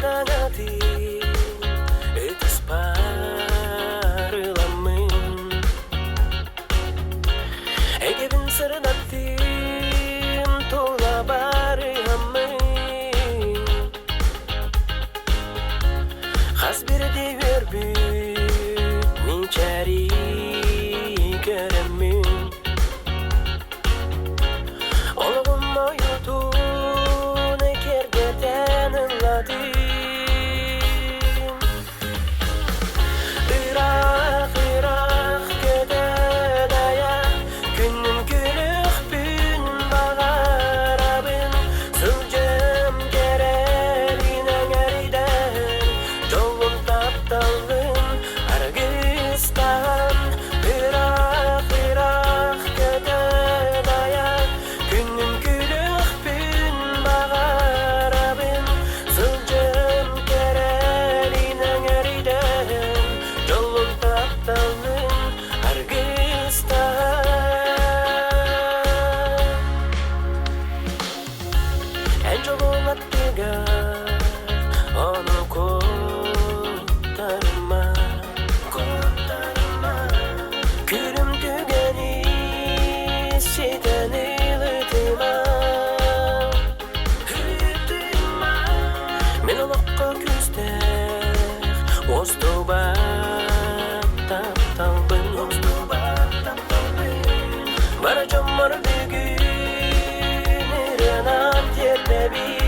danati etis parlamin Egevin sırnatim tola bari hammin Khas bir devir büyük minçeri göremin Olğum oyutu ne kergeten anladım Irak gede daya Günüm gülük gün bağarabın Sılcım gererine geriden Yolum taptalın Argıstan Irak gede daya Günüm gülük gün bağarabın Sılcım gererine geriden Yolum taptalın Argıstan En çok olattıga onu kotarma Gülüm tügeni siten ilıtıma Men olakka küster Ostoba taptalbın Varacağım var bir gün İranat yerde bir